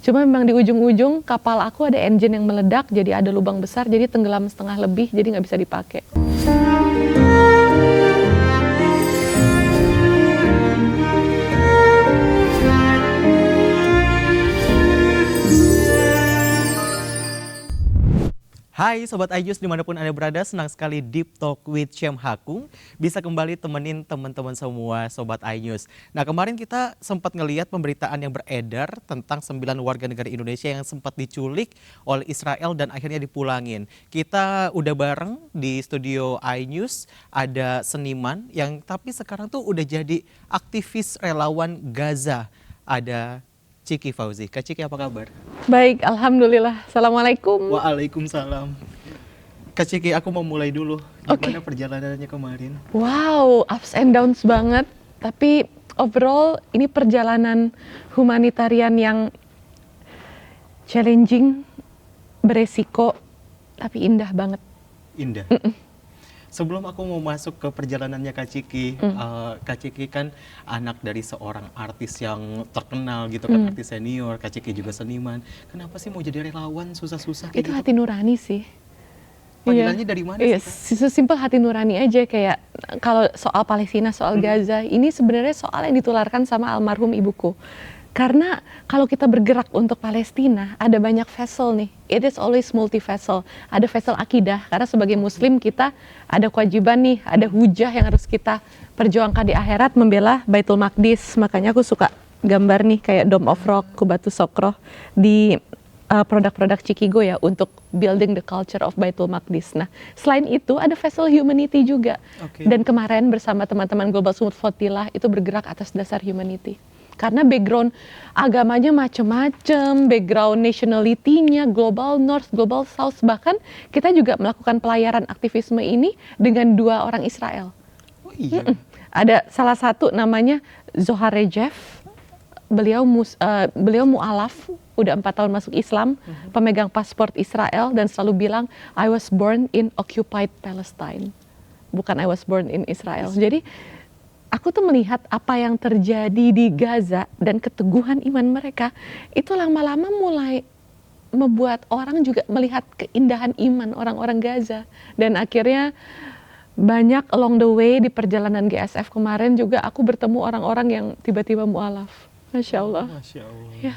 Cuma memang di ujung-ujung kapal aku ada engine yang meledak, jadi ada lubang besar, jadi tenggelam setengah lebih, jadi nggak bisa dipakai. Hai Sobat iNews dimanapun Anda berada, senang sekali Deep Talk with Syam Hakung bisa kembali temenin teman-teman semua Sobat iNews. Nah kemarin kita sempat ngelihat pemberitaan yang beredar tentang 9 warga negara Indonesia yang sempat diculik oleh Israel dan akhirnya dipulangin. Kita udah bareng di studio iNews, ada seniman yang tapi sekarang tuh udah jadi aktivis relawan Gaza. Ada Ciki Fauzi. Kak Ciki apa kabar? Baik, alhamdulillah. Assalamualaikum. Waalaikumsalam. Kak Ciki, aku mau mulai dulu. Gimana perjalanannya kemarin? Wow, ups and downs banget. Tapi overall ini perjalanan humanitarian yang challenging, beresiko, tapi indah banget. Indah. Sebelum aku mau masuk ke perjalanannya Kak Ciki kan anak dari seorang artis yang terkenal gitu kan, artis senior, Kak Ciki juga seniman. Kenapa sih mau jadi relawan susah-susah kayak Itu gitu? hati nurani sih. Panggilannya dari mana Iya, sih? sesimpel hati nurani aja. Kayak kalau soal Palestina, soal Gaza, ini sebenarnya soal yang ditularkan sama almarhum ibuku. Karena kalau kita bergerak untuk Palestina, ada banyak vessel nih. It is always multi-vessel. Ada vessel akidah, karena sebagai muslim kita ada kewajiban nih, ada hujah yang harus kita perjuangkan di akhirat, membela Baitul Maqdis. Makanya aku suka gambar nih kayak Dome of Rock, Kubatu Sokroh di produk-produk Cikigo ya, untuk building the culture of Baitul Maqdis. Nah, selain itu ada vessel humanity juga. Dan kemarin bersama teman-teman Global Sumut Flotillah itu bergerak atas dasar humanity. Karena background agamanya macam-macam, background nationality-nya, global north, global south, bahkan kita juga melakukan pelayaran aktivisme ini dengan 2 orang Israel. Oh iya. Ada salah satu namanya Zohar Rejev, beliau mu'alaf, udah 4 tahun masuk Islam, pemegang paspor Israel dan selalu bilang, I was born in occupied Palestine, bukan I was born in Israel. Jadi aku tuh melihat apa yang terjadi di Gaza dan keteguhan iman mereka, itu lama-lama mulai membuat orang juga melihat keindahan iman orang-orang Gaza. Dan akhirnya banyak along the way di perjalanan GSF kemarin juga aku bertemu orang-orang yang tiba-tiba mu'alaf. Masya Allah. Masya Allah. Ya.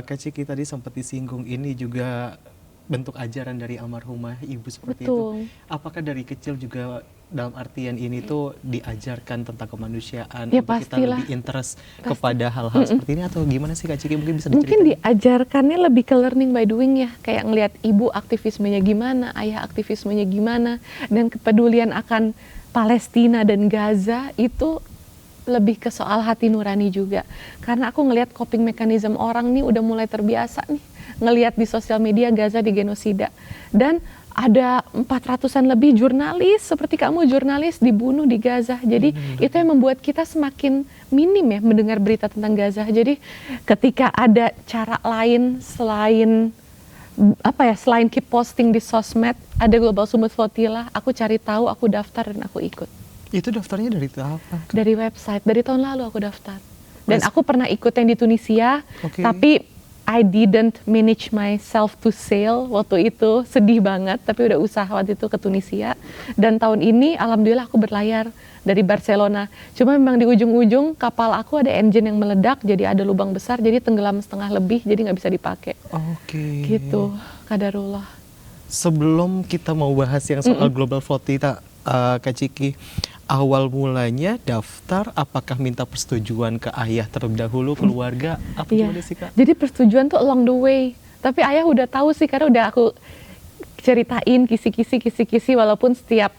Kak Ciki tadi sempat disinggung, ini juga bentuk ajaran dari almarhumah ibu seperti Betul. itu. Apakah dari kecil juga dalam artian ini tuh diajarkan tentang kemanusiaan, Ya, untuk kita pastilah. lebih interest kepada hal-hal seperti ini, atau gimana sih Kak Ciki? Mungkin bisa Mungkin diceritain? diajarkannya lebih ke learning by doing ya, kayak ngelihat ibu aktivismenya gimana, ayah aktivismenya gimana, dan kepedulian akan Palestina dan Gaza itu lebih ke soal hati nurani juga. Karena aku ngelihat coping mechanism orang nih udah mulai terbiasa nih ngelihat di sosial media Gaza digenosida, dan ada 400-an lebih jurnalis seperti kamu, jurnalis dibunuh di Gaza. Jadi itu yang membuat kita semakin minim ya mendengar berita tentang Gaza. Jadi ketika ada cara lain selain selain keep posting di sosmed, ada Global Sumut Flotillah, aku cari tahu, aku daftar dan aku ikut. Itu daftarnya dari apa? Dari website, dari tahun lalu aku daftar. Dan aku pernah ikut yang di Tunisia, tapi I didn't manage myself to sail waktu itu, sedih banget, tapi udah usaha waktu itu ke Tunisia. Dan tahun ini alhamdulillah aku berlayar dari Barcelona. Cuma memang di ujung-ujung kapal aku ada engine yang meledak, jadi ada lubang besar, jadi tenggelam setengah lebih, jadi nggak bisa dipakai. Gitu, qadarullah. Sebelum kita mau bahas yang soal Global Flotillah, Kak Ciki, awal mulanya daftar, apakah minta persetujuan ke ayah terlebih dahulu, keluarga, apa gimana sih Kak? Jadi persetujuan tuh along the way. Tapi ayah udah tahu sih, karena udah aku ceritain kisi-kisi, walaupun setiap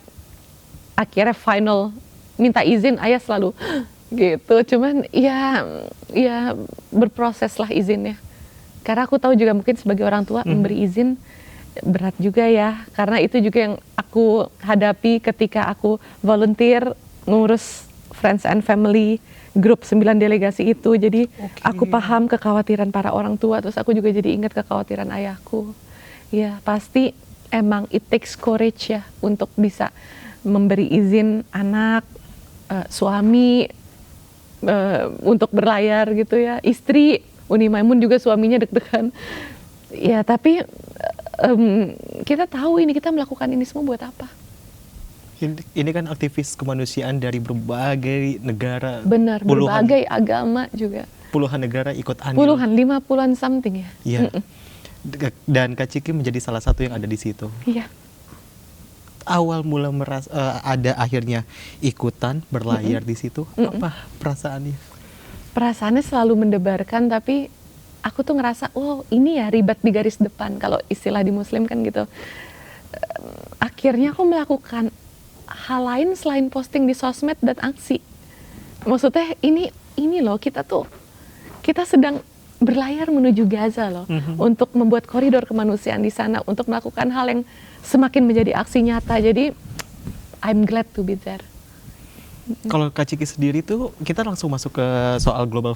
akhirnya final minta izin, ayah selalu gitu. Cuman ya berproses lah izinnya. Karena aku tahu juga mungkin sebagai orang tua memberi izin berat juga ya, karena itu juga yang aku hadapi ketika aku volunteer ngurus Friends and Family grup 9 delegasi itu. Jadi aku paham kekhawatiran para orang tua, terus aku juga jadi ingat kekhawatiran ayahku. Ya pasti emang it takes courage ya untuk bisa memberi izin anak, suami untuk berlayar gitu ya, istri Uni Maimun juga suaminya deg-degan. Ya tapi kita tahu ini, kita melakukan ini semua buat apa? Ini kan aktivis kemanusiaan dari berbagai negara. Benar, berbagai agama juga. Puluhan negara ikut andil. Puluhan, 50-an something ya. Iya. Dan Kak Ciki menjadi salah satu yang ada di situ. Iya. Awal mula ada akhirnya ikutan berlayar di situ, apa perasaannya? Perasaannya selalu mendebarkan, tapi aku tuh ngerasa, wow ini ya ribet di garis depan, kalau istilah di Muslim kan gitu. Akhirnya aku melakukan hal lain selain posting di sosmed dan aksi. Maksudnya ini loh, kita sedang berlayar menuju Gaza loh, untuk membuat koridor kemanusiaan di sana, untuk melakukan hal yang semakin menjadi aksi nyata. Jadi I'm glad to be there. Kalau Kak Ciki sendiri tuh, kita langsung masuk ke soal Global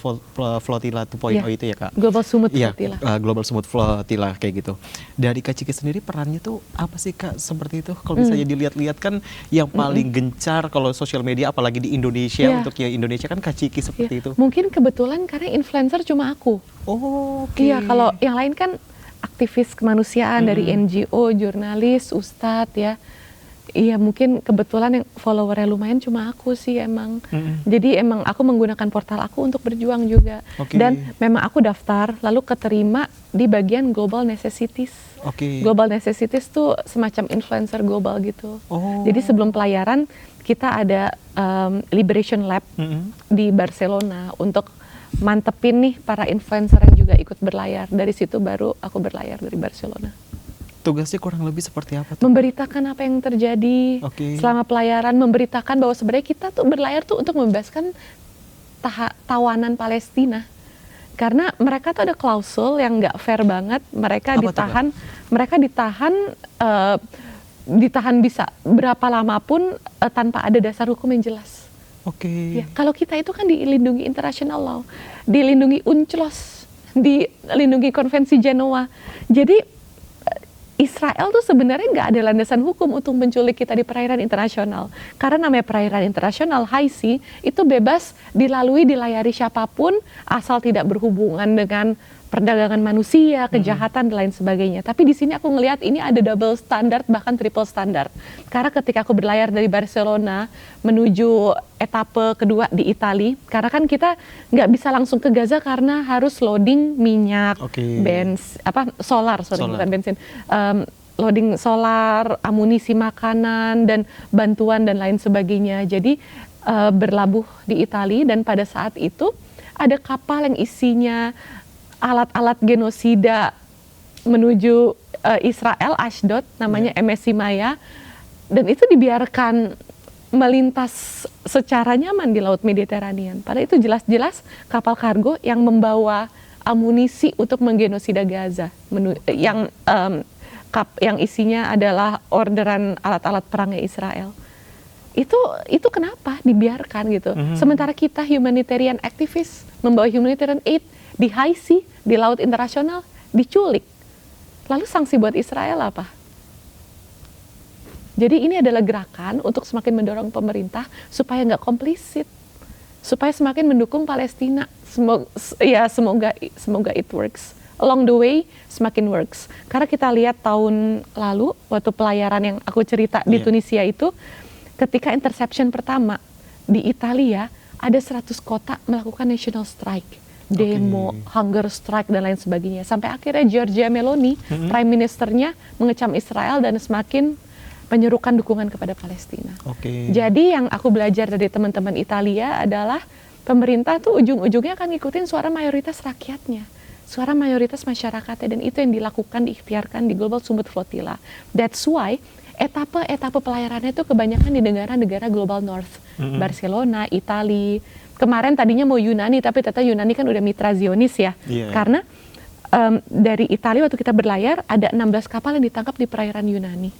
Flotilla 2.0 itu ya Kak? Global Sumut Flotilla. Global Sumut Flotilla kayak gitu. Dari Kak Ciki sendiri perannya tuh apa sih Kak seperti itu? Kalau misalnya dilihat-lihat kan yang paling gencar kalau sosial media, apalagi di Indonesia, untuk ya Indonesia kan Kak Ciki seperti itu. Mungkin kebetulan karena influencer cuma aku. Oh, Iya, kalau yang lain kan aktivis kemanusiaan dari NGO, jurnalis, ustadz ya. Iya, mungkin kebetulan yang followernya lumayan cuma aku sih emang. Jadi emang aku menggunakan portal aku untuk berjuang juga. Dan memang aku daftar lalu keterima di bagian Global Necessities. Global Necessities tuh semacam influencer global gitu. Jadi sebelum pelayaran kita ada Liberation Lab di Barcelona untuk mantepin nih para influencer yang juga ikut berlayar. Dari situ baru aku berlayar dari Barcelona. Tugasnya kurang lebih seperti apa tuh? Memberitakan apa yang terjadi selama pelayaran, memberitakan bahwa sebenarnya kita tuh berlayar tuh untuk membebaskan tawanan Palestina. Karena mereka tuh ada klausul yang nggak fair banget, mereka ditahan bisa berapa lama pun tanpa ada dasar hukum yang jelas. Ya, kalau kita itu kan dilindungi international law, dilindungi UNCLOS, dilindungi Konvensi Genoa. Jadi Israel tuh sebenarnya nggak ada landasan hukum untuk menculik kita di perairan internasional. Karena namanya perairan internasional, high sea, itu bebas dilayari siapapun asal tidak berhubungan dengan perdagangan manusia, kejahatan dan lain sebagainya. Tapi di sini aku ngelihat ini ada double standard, bahkan triple standard. Karena ketika aku berlayar dari Barcelona menuju etape kedua di Italia, karena kan kita nggak bisa langsung ke Gaza karena harus loading minyak, solar. Bukan bensin. Loading solar, amunisi makanan dan bantuan dan lain sebagainya. Jadi berlabuh di Italia, dan pada saat itu ada kapal yang isinya alat-alat genosida menuju Israel, Ashdod, namanya MSC Maya, dan itu dibiarkan melintas secara nyaman di Laut Mediterranean. Padahal itu jelas-jelas kapal kargo yang membawa amunisi untuk menggenosida Gaza, yang isinya adalah orderan alat-alat perangnya Israel. Itu kenapa dibiarkan gitu? Sementara kita humanitarian activist membawa humanitarian aid di high sea, di laut internasional, diculik. Lalu sanksi buat Israel apa? Jadi ini adalah gerakan untuk semakin mendorong pemerintah supaya nggak komplisit, supaya semakin mendukung Palestina. Semoga it works. Along the way semakin works. Karena kita lihat tahun lalu waktu pelayaran yang aku cerita di Tunisia itu, ketika interception pertama di Italia, ada 100 kota melakukan national strike, demo, hunger strike dan lain sebagainya. Sampai akhirnya Giorgia Meloni, prime ministernya, mengecam Israel dan semakin menyerukan dukungan kepada Palestina. Jadi yang aku belajar dari teman-teman Italia adalah pemerintah tuh ujung-ujungnya akan ngikutin suara mayoritas rakyatnya, suara mayoritas masyarakatnya, dan itu yang dilakukan, diikhtiarkan di Global Sumut Flotilla. That's why etape pelayarannya itu kebanyakan di negara-negara Global North, Barcelona, Italia. Kemarin tadinya mau Yunani, tapi ternyata Yunani kan udah mitra Zionis ya. Karena dari Italia waktu kita berlayar, ada 16 kapal yang ditangkap di perairan Yunani.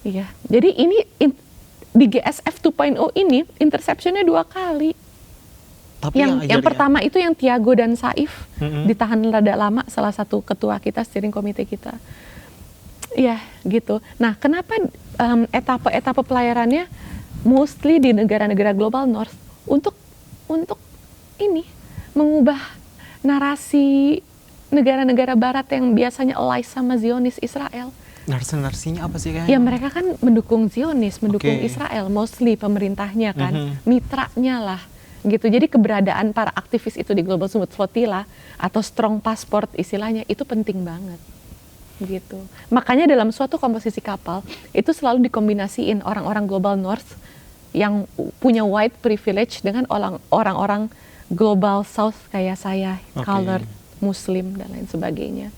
Iya, jadi ini di GSF 2.0 ini interceptionnya 2 kali. Tapi yang pertama itu yang Tiago dan Saif ditahan rada lama, salah satu ketua kita, steering komite kita. Iya, gitu. Nah, kenapa etape pelayarannya mostly di negara-negara Global North untuk ini mengubah narasi negara-negara barat yang biasanya ally sama Zionis Israel. Narasi-narasinya apa sih kayaknya? Ya mereka kan mendukung Zionis, mendukung Oke. Israel, mostly pemerintahnya kan, mitranya lah gitu. Jadi keberadaan para aktivis itu di Global Smooth Flotilla atau strong passport istilahnya itu penting banget gitu. Makanya dalam suatu komposisi kapal itu selalu dikombinasiin orang-orang Global North yang punya white privilege dengan orang-orang Global South kayak saya, Oke. colored, Muslim dan lain sebagainya.